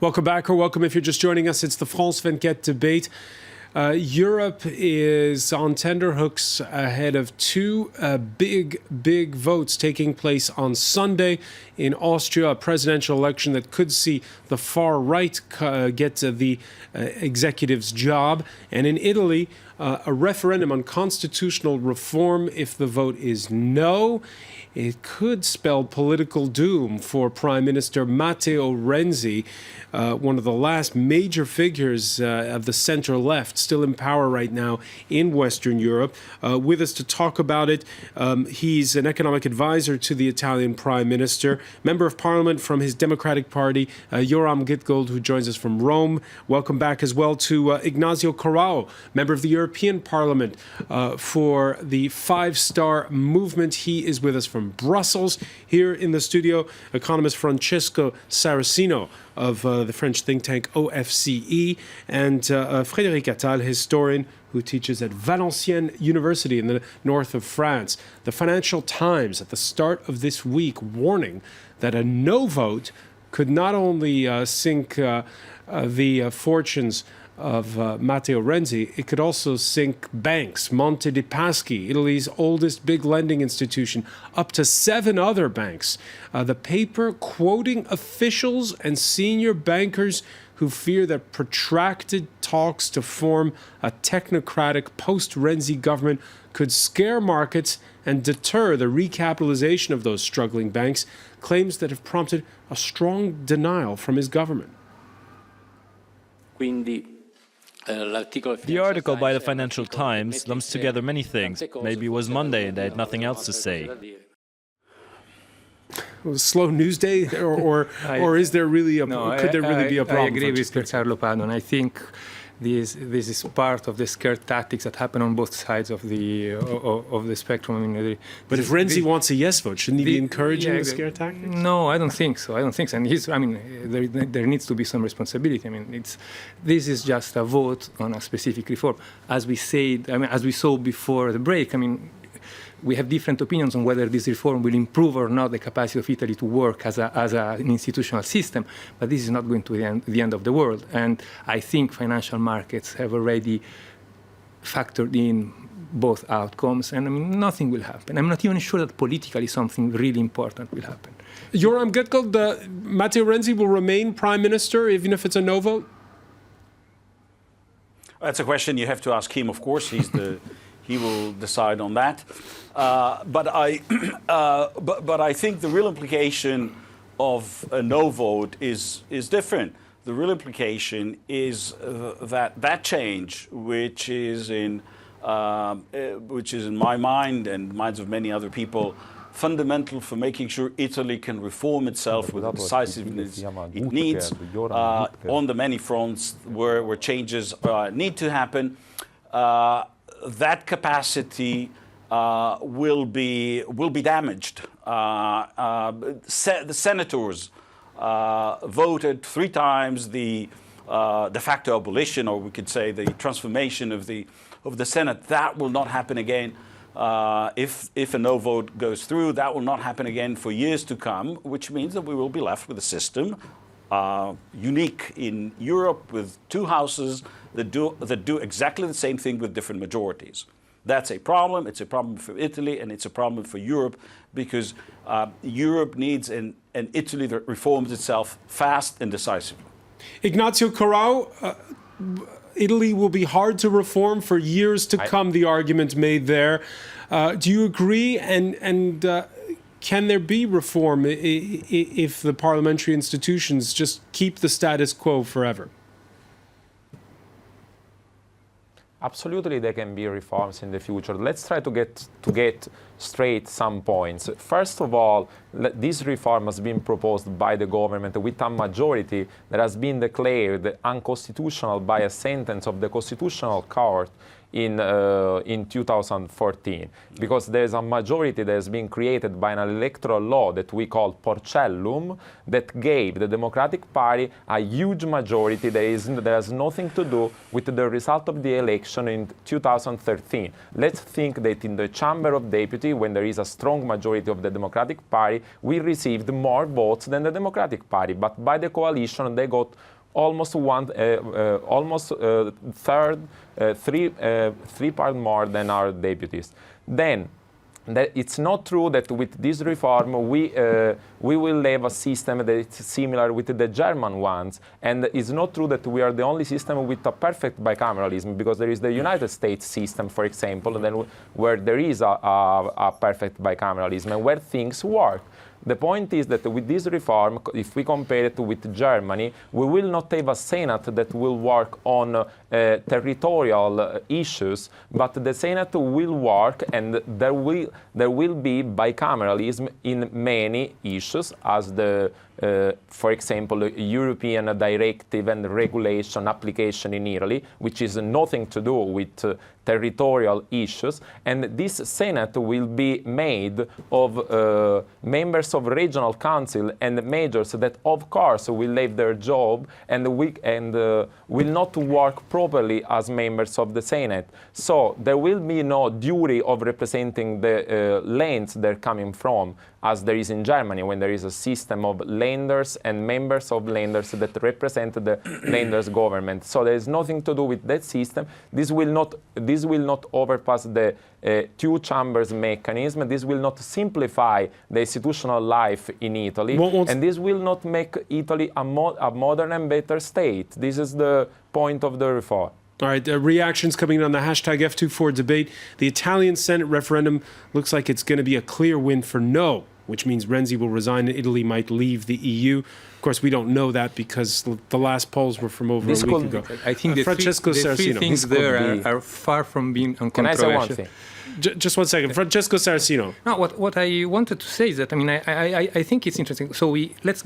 Welcome back, or welcome if you're just joining us. It's the FOURQUET debate. Europe is on tenterhooks ahead of two big votes taking place on Sunday in Austria, a presidential election that could see the far right get the executive's job, and in Italy, a referendum on constitutional reform. If the vote is no, it could spell political doom for Prime Minister Matteo Renzi, one of the last major figures of the center-left, still in power right now in Western Europe. With us to talk about it, he's an economic advisor to the Italian Prime Minister, member of Parliament from his Democratic Party, Yoram Gitgold, who joins us from Rome. Welcome back as well to Ignazio Corrao, member of the European Parliament for the Five Star Movement. He is with us from Brussels. Here in the studio, economist Francesco Saracino of the French think tank OFCE, and Frédéric Attal, historian who teaches at Valenciennes University in the north of France. The Financial Times at the start of this week warning that a no vote could not only sink the fortunes of Matteo Renzi, it could also sink banks. Monte dei Paschi, Italy's oldest big lending institution, up to 7 other banks. The paper quoting officials and senior bankers who fear that protracted talks to form a technocratic post-Renzi government could scare markets and deter the recapitalization of those struggling banks, claims that have prompted a strong denial from his government. The article by the Financial Times lumps together many things. Maybe it was Monday and they had nothing else to say. It was a slow news day, or is there really could there really be a problem? I agree with Carlo Padon. I think this is part of the scare tactics that happen on both sides of the spectrum. I mean, but if Renzi wants a yes vote, shouldn't he be encouraging the scare tactics? No, I don't think so. And there needs to be some responsibility. I mean, this is just a vote on a specific reform. As we said, as we saw before the break, we have different opinions on whether this reform will improve or not the capacity of Italy to work as an institutional system, but this is not going to be the end of the world. And I think financial markets have already factored in both outcomes, and nothing will happen. I'm not even sure that politically something really important will happen. Yoram Gitgold, Matteo Renzi will remain prime minister even if it's a no vote? That's a question you have to ask him, of course. He will decide on that. But I think the real implication of a no vote is different. The real implication is that change, which is in my mind and minds of many other people, fundamental for making sure Italy can reform itself with the decisiveness it needs on the many fronts where changes need to happen. That capacity will be damaged. The senators voted 3 times the de facto abolition, or we could say the transformation of the Senate. That will not happen again. If a no vote goes through, that will not happen again for years to come, which means that we will be left with a system unique in Europe, with 2 houses that do exactly the same thing with different majorities. That's a problem. It's a problem for Italy, and it's a problem for Europe, because Europe needs an Italy that reforms itself fast and decisively. Ignazio Corrao, Italy will be hard to reform for years to come, the argument made there. Do you agree? And can there be reform if the parliamentary institutions just keep the status quo forever? Absolutely, there can be reforms in the future. Let's try to get straight some points. First of all, this reform has been proposed by the government with a majority that has been declared unconstitutional by a sentence of the Constitutional Court in 2014, because there's a majority that has been created by an electoral law that we call Porcellum, that gave the Democratic Party a huge majority that has nothing to do with the result of the election in 2013. Let's think that in the Chamber of Deputies, when there is a strong majority of the Democratic Party, we received more votes than the Democratic Party, but by the coalition they got almost three part more than our deputies. Then it's not true that with this reform we will have a system that is similar with the German ones, and it's not true that we are the only system with a perfect bicameralism, because there is the United States system, for example, and then where there is a perfect bicameralism and where things work. The point is that with this reform, if we compare it with Germany, we will not have a Senate that will work on territorial issues, but the Senate will work, and there will be bicameralism in many issues, as the for example, European directive and regulation application in Italy, which is nothing to do with territorial issues. And this Senate will be made of members of regional council and majors that, of course, will leave their job and will not work properly as members of the Senate. So there will be no duty of representing the lands they're coming from, as there is in Germany, when there is a system of lenders and members of lenders that represent the lenders' government. So there is nothing to do with that system. This will not overpass the two chambers mechanism. This will not simplify the institutional life in Italy, and this will not make Italy a modern and better state. This is the point of the reform. All right, reactions coming in on the hashtag F24 debate. The Italian Senate referendum looks like it's going to be a clear win for no, which means Renzi will resign and Italy might leave the EU. Of course, we don't know that because the last polls were from over a week ago. I think the three things there are far from being uncontroversial. Can I say one thing? Just one second. Francesco Saracino. No, what I wanted to say is that, I mean, I think it's interesting. So let's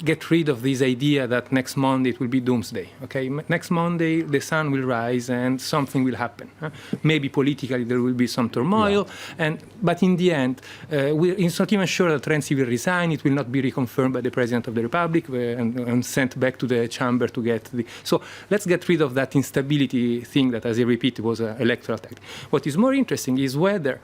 get rid of this idea that next Monday it will be doomsday. Okay, next Monday the sun will rise and something will happen. Maybe politically there will be some turmoil, but in the end, it's not even sure that Renzi will resign. It will not be reconfirmed by the President of the Republic and sent back to the chamber to get the. So let's get rid of that instability thing that, as I repeat, was an electoral tactic. What is more interesting is whether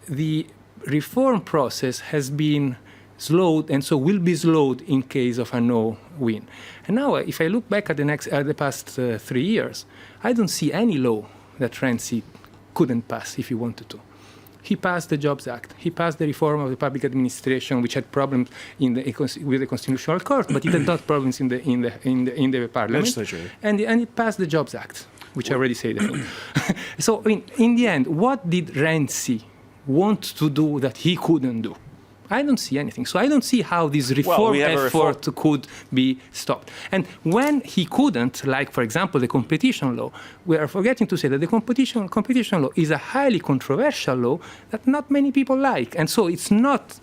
the reform process has been slowed, and so will be slowed in case of a no win. And now, if I look back at the past 3 years, I don't see any law that Renzi couldn't pass if he wanted to. He passed the Jobs Act. He passed the reform of the public administration, which had problems with the Constitutional Court, but it had not problems in the Parliament. Legislature. And he passed the Jobs Act, which I already said. So, in the end, what did Renzi want to do that he couldn't do? I don't see anything. So I don't see how this reform effort could be stopped. And when he couldn't, like, for example, the competition law, we are forgetting to say that the competition law is a highly controversial law that not many people like. And so it's not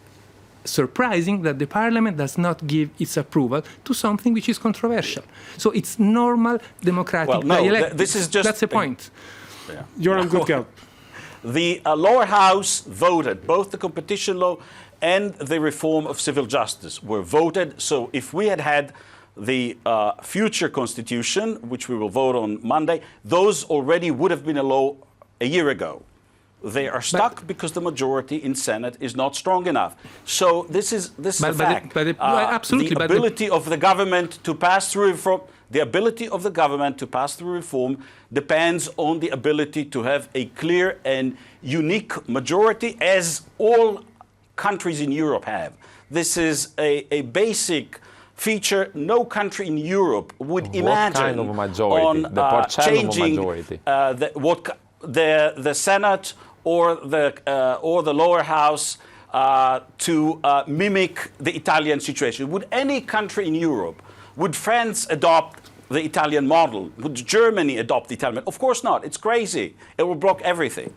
surprising that the parliament does not give its approval to something which is controversial. So it's normal democratic dialectics. This is just... That's the point. Joram Gutgeld. The lower house voted both the competition law and the reform of civil justice were voted. So if we had the future constitution, which we will vote on Monday, those already would have been a law a year ago. They are stuck because the majority in Senate is not strong enough. So this is a fact. Absolutely. The ability of the government to pass through reform. The ability of the government to pass through reform depends on the ability to have a clear and unique majority, as all countries in Europe have. This is a basic feature. No country in Europe would imagine kind of majority? Changing the Senate or the lower house to mimic the Italian situation. Would any country in Europe? Would France adopt the Italian model? Would Germany adopt the Italian model? Of course not. It's crazy. It will block everything.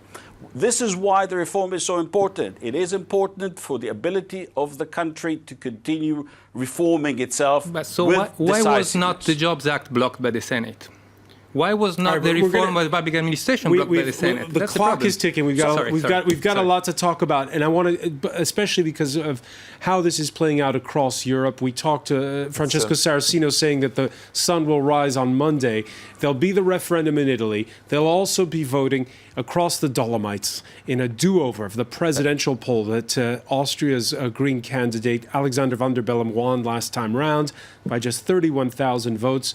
This is why the reform is so important. It is important for the ability of the country to continue reforming itself. But so why was not the Jobs Act blocked by the Senate? Why was not the reform of the public administration blocked by the Senate? The clock is ticking. We've got a lot to talk about, and I want to, especially because of how this is playing out across Europe. We talked to Francesco Saracino saying that the sun will rise on Monday. There'll be the referendum in Italy. They'll also be voting across the Dolomites in a do-over of the presidential poll that Austria's Green candidate Alexander Van der Bellen won last time round by just 31,000 votes.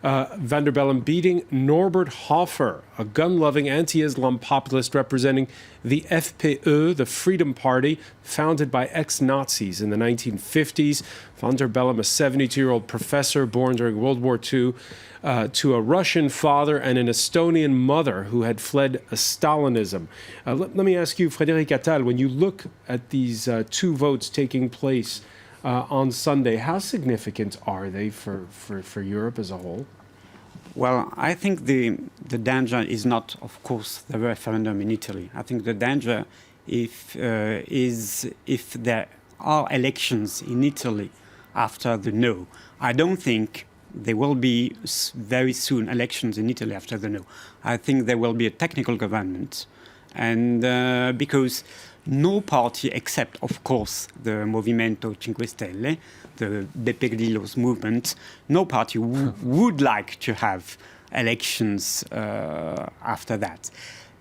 Van der Bellen beating Norbert Hofer, a gun-loving anti-Islam populist representing the FPÖ, the Freedom Party, founded by ex-Nazis in the 1950s. Van der Bellen, a 72-year-old professor born during World War II, to a Russian father and an Estonian mother who had fled Stalinism. Let me ask you, Frédéric Attal, when you look at these two votes taking place on Sunday, how significant are they for Europe as a whole? Well, I think the danger is not, of course, the referendum in Italy. I think the danger is if there are elections in Italy after the no. I don't think there will be very soon elections in Italy after the no. I think there will be a technical government, and because no party except, of course, the Movimento 5 Stelle, the Beppe Grillo's movement, no party would like to have elections after that.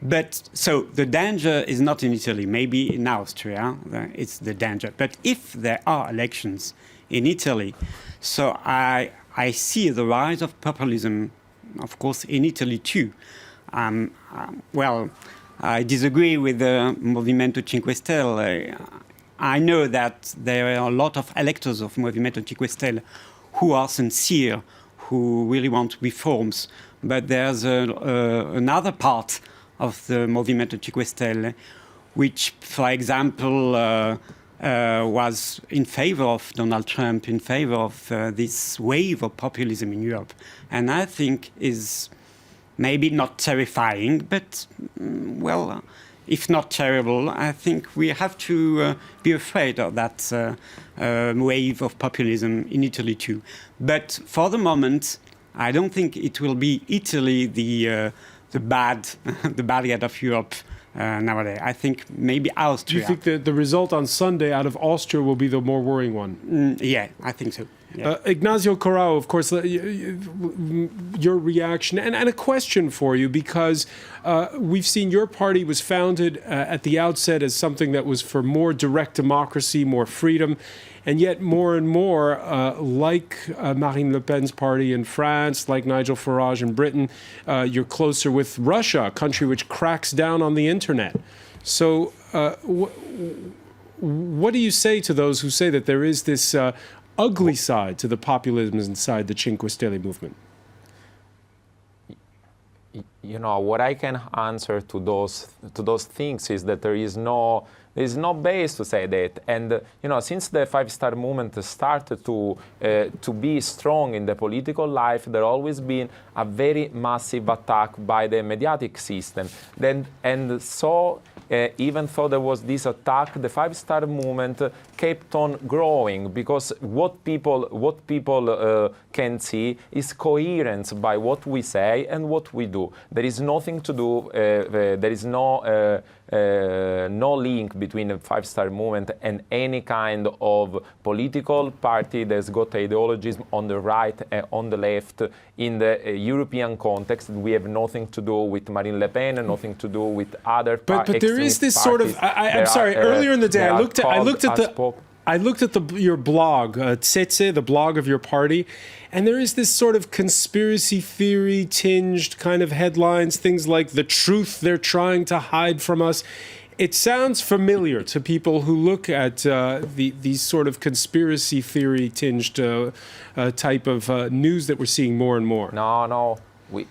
But so the danger is not in Italy, maybe in Austria, it's the danger. But if there are elections in Italy, so I see the rise of populism, of course, in Italy too. Well, I disagree with the Movimento 5 Stelle. I know that there are a lot of electors of Movimento 5 Stelle who are sincere, who really want reforms. But there's another part of the Movimento 5 Stelle which, for example, was in favor of Donald Trump, in favor of this wave of populism in Europe. And I think is maybe not terrifying, but, well, if not terrible, I think we have to be afraid of that wave of populism in Italy too. But for the moment, I don't think it will be Italy the bad guy of Europe nowadays. I think maybe Austria. Do you think that the result on Sunday out of Austria will be the more worrying one? Yeah, I think so. Yeah. Ignacio Corrao, of course, your reaction and a question for you, because we've seen your party was founded at the outset as something that was for more direct democracy, more freedom, and yet more and more, like Marine Le Pen's party in France, like Nigel Farage in Britain, you're closer with Russia, a country which cracks down on the internet. So what do you say to those who say that there is this ugly side to the populism inside the 5 Stelle movement? You know, what I can answer to those things is that there is no base to say that. And you know, since the 5 Star movement started to be strong in the political life, there always been a very massive attack by the mediatic system. So even though there was this attack, the 5 Star movement kept on growing, because what people can see is coherence by what we say and what we do. There is nothing to do. There is no link between the 5 Star movement and any kind of political party that's got ideologies on the right and on the left. In the European context, we have nothing to do with Marine Le Pen and nothing to do with other parties. But there is this sort of. I'm sorry. Earlier in the day, I looked at your blog, Tsetse, the blog of your party, and there is this sort of conspiracy theory tinged kind of headlines, things like the truth they're trying to hide from us. It sounds familiar to people who look at these sort of conspiracy theory tinged type of news that we're seeing more and more. No, we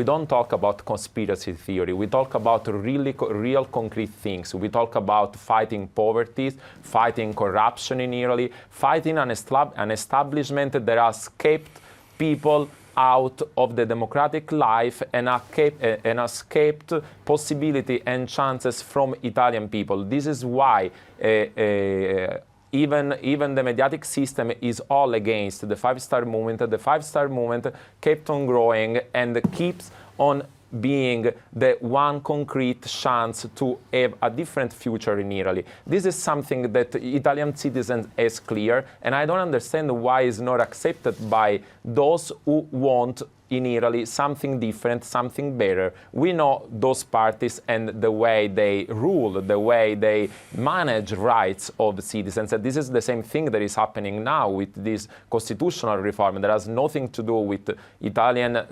don't talk about conspiracy theory. We talk about real concrete things. We talk about fighting poverty, fighting corruption in Italy, fighting an establishment that has kept people out of the democratic life and has kept possibility and chances from Italian people. This is why even the mediatic system is all against the five-star movement. The five-star movement kept on growing and keeps on being the one concrete chance to have a different future in Italy. This is something that Italian citizens is clear, and I don't understand why it's not accepted by those who want in Italy something different, something better. We know those parties and the way they rule, the way they manage rights of citizens. And this is the same thing that is happening now with this constitutional reform. That has nothing to do with Italian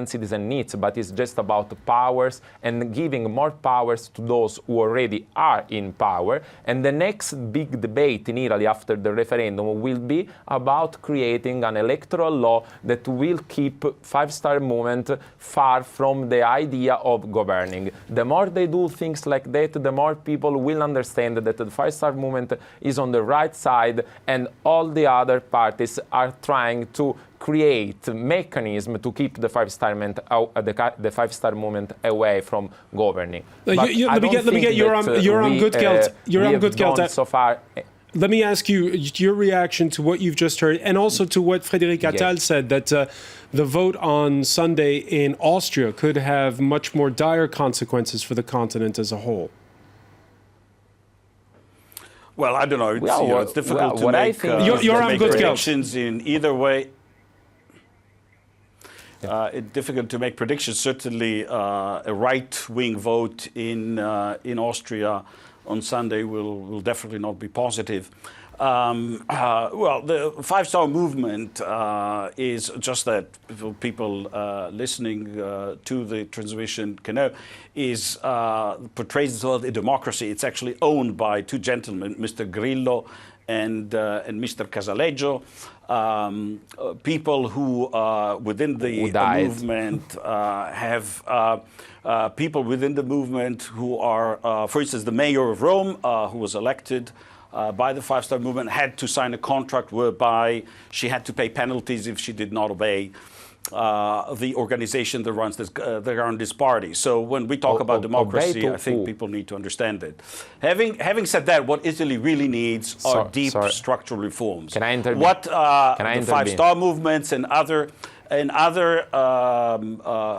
citizen needs, but it's just about powers and giving more powers to those who already are in power. And the next big debate in Italy after the referendum will be about creating an electoral law that will keep five-star movement far from the idea of governing. The more they do things like that, the more people will understand that the five-star movement is on the right side and all the other parties are trying to create mechanism to keep the five-star movement away from governing. Let me get Yoram Gutgeld. So far. Let me ask you your reaction to what you've just heard, and also to what Frédéric Attal said, that the vote on Sunday in Austria could have much more dire consequences for the continent as a whole. Well, I don't know. It's difficult to make predictions in either way. It's difficult to make predictions. Certainly, a right-wing vote in Austria on Sunday will definitely not be positive. Well, the five-star movement is just that people listening to the transmission can know, is portrays itself as a democracy. It's actually owned by two gentlemen, Mr. Grillo and Mr. Casaleggio, people who within the movement have people within the movement who are, for instance, the mayor of Rome, who was elected by the five-star movement, had to sign a contract whereby she had to pay penalties if she did not obey the organization that runs this party. So when we talk about democracy, I think people need to understand it. Having said that, what Italy really needs are deep structural reforms. Can I intervene? What the five-star movements and other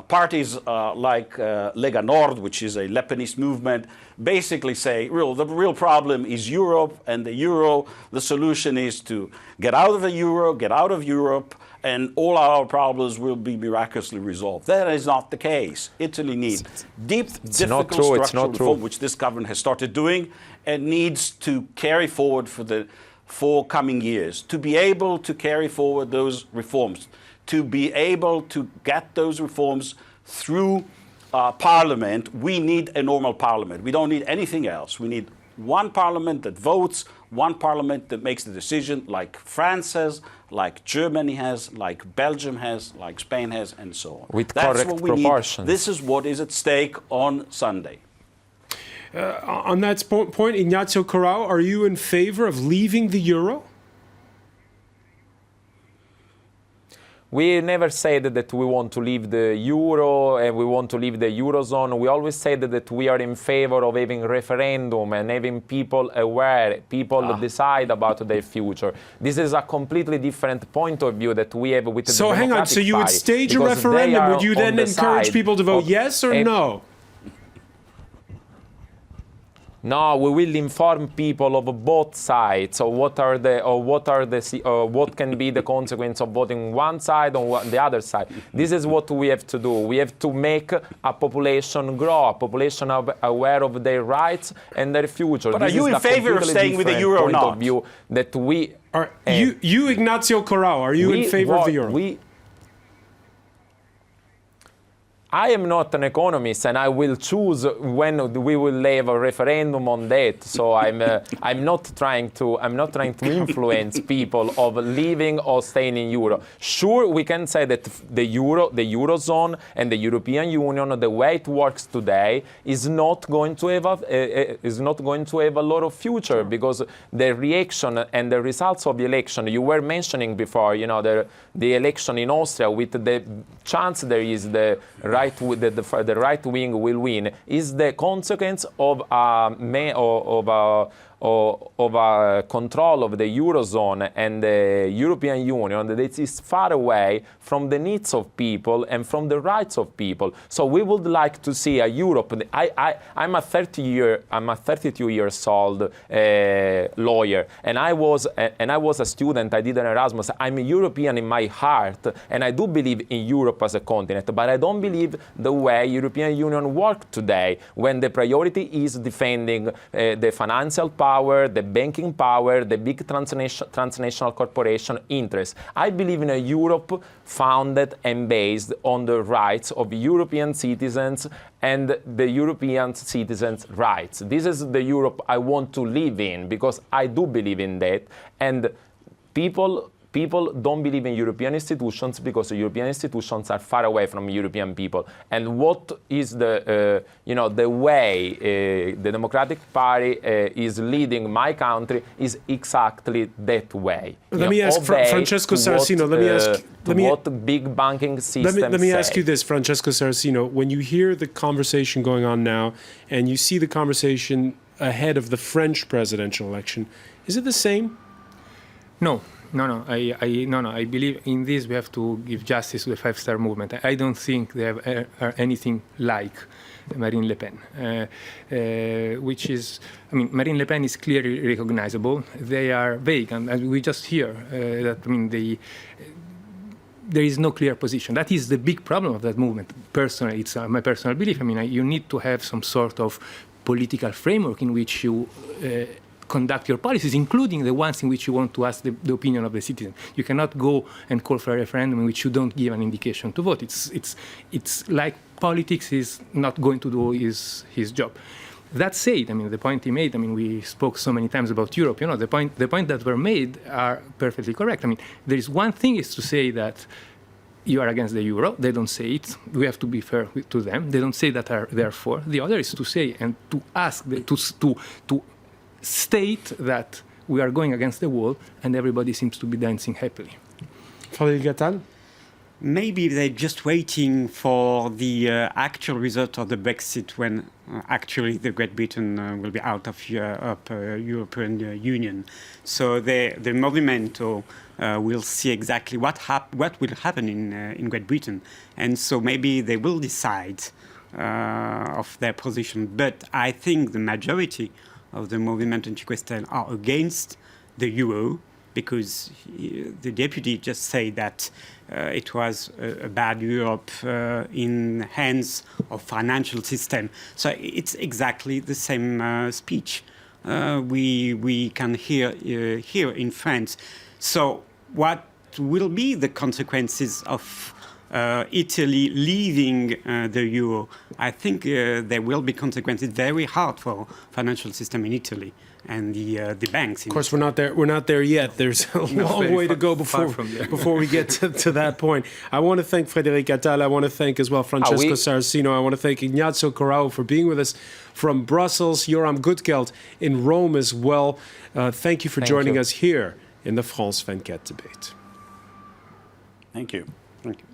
parties like Lega Nord, which is a Lebanese movement, basically say the real problem is Europe, and the euro. The solution is to get out of the euro, get out of Europe, and all our problems will be miraculously resolved. That is not the case. Italy needs deep, difficult structural reform, which this government has started doing and needs to carry forward for the 4 coming years. To be able to carry forward those reforms, to be able to get those reforms through parliament, we need a normal parliament. We don't need anything else. We need one parliament that votes, one parliament that makes the decision, like France has, like Germany has, like Belgium has, like Spain has, and so on. With correct proportions. This is what is at stake on Sunday. On that point, Ignazio Corrao, are you in favor of leaving the euro? We never said that we want to leave the euro and we want to leave the Eurozone. We always said that we are in favor of having referendum and having people aware, people decide about their future. This is a completely different point of view that we have with the So hang on, so you would stage a referendum, would you then encourage people to vote yes or no? No, we will inform people of both sides. So what can be the consequence of voting one side or the other side? This is what we have to do. We have to make a population grow, a population aware of their rights and their future. But are you in favor of staying with the euro or not? That we you Ignazio Corrao, are you in favor of the euro? I am not an economist, and I will choose when we will have a referendum on that. So I'm not trying to influence people of leaving or staying in euro. Sure, we can say that the eurozone, and the European Union, the way it works today, is not going to have a lot of future, because the reaction and the results of the election you were mentioning before, the election in Austria, with the chance there is the right wing will win, is the consequence of control of the Eurozone and the European Union that is far away from the needs of people and from the rights of people. So we would like to see a Europe. I'm a 32 years old lawyer, and I was a student. I did an Erasmus. I'm a European in my heart, and I do believe in Europe as a continent, but I don't believe the way European Union works today, when the priority is defending the financial power, the banking power, the big transnational corporation interests. I believe in a Europe founded and based on the rights of European citizens and the European citizens' rights. This is the Europe I want to live in, because I do believe in that. And people don't believe in European institutions because the European institutions are far away from European people. And what is the way the Democratic Party is leading my country is exactly that way. Let me ask Francesco Saracino. What big banking systems Let me ask you this, Francesco Saracino. When you hear the conversation going on now, and you see the conversation ahead of the French presidential election, is it the same? No. I believe in this we have to give justice to the Five-Star Movement. I don't think they are anything like Marine Le Pen, which is, Marine Le Pen is clearly recognizable. They are vague, and we just hear that, there is no clear position. That is the big problem of that movement. Personally, it's my personal belief. You need to have some sort of political framework in which you conduct your policies, including the ones in which you want to ask the opinion of the citizen. You cannot go and call for a referendum in which you don't give an indication to vote. It's like politics is not going to do his job. That said, the point he made, we spoke so many times about Europe, the point that were made are perfectly correct. There is one thing is to say that you are against the euro. They don't say it. We have to be fair to them. They don't say that they're for. The other is to say and to ask, to state that we are going against the wall, and everybody seems to be dancing happily. Frédéric Attal? Maybe they're just waiting for the actual result of the Brexit, when actually the Great Britain will be out of European Union. So the Movimento will see exactly what will happen in Great Britain, and so maybe they will decide of their position. But I think the majority of the Movimento 5 Stelle are against the euro, because the deputy just said that it was a bad Europe in hands of financial system. So it's exactly the same speech we can hear here in France. So what will be the consequences of Italy leaving the euro? I think there will be consequences very hard for financial system in Italy and the banks. Of course, we're not there yet. There's a long way to go before we get to that point. I want to thank Frédéric Attal. I want to thank as well Francesco Saracino. I want to thank Ignazio Corrao for being with us from Brussels. Yoram Gutgeld in Rome as well. Thank you for joining us here in the France 24 debate. Thank you. Thank you.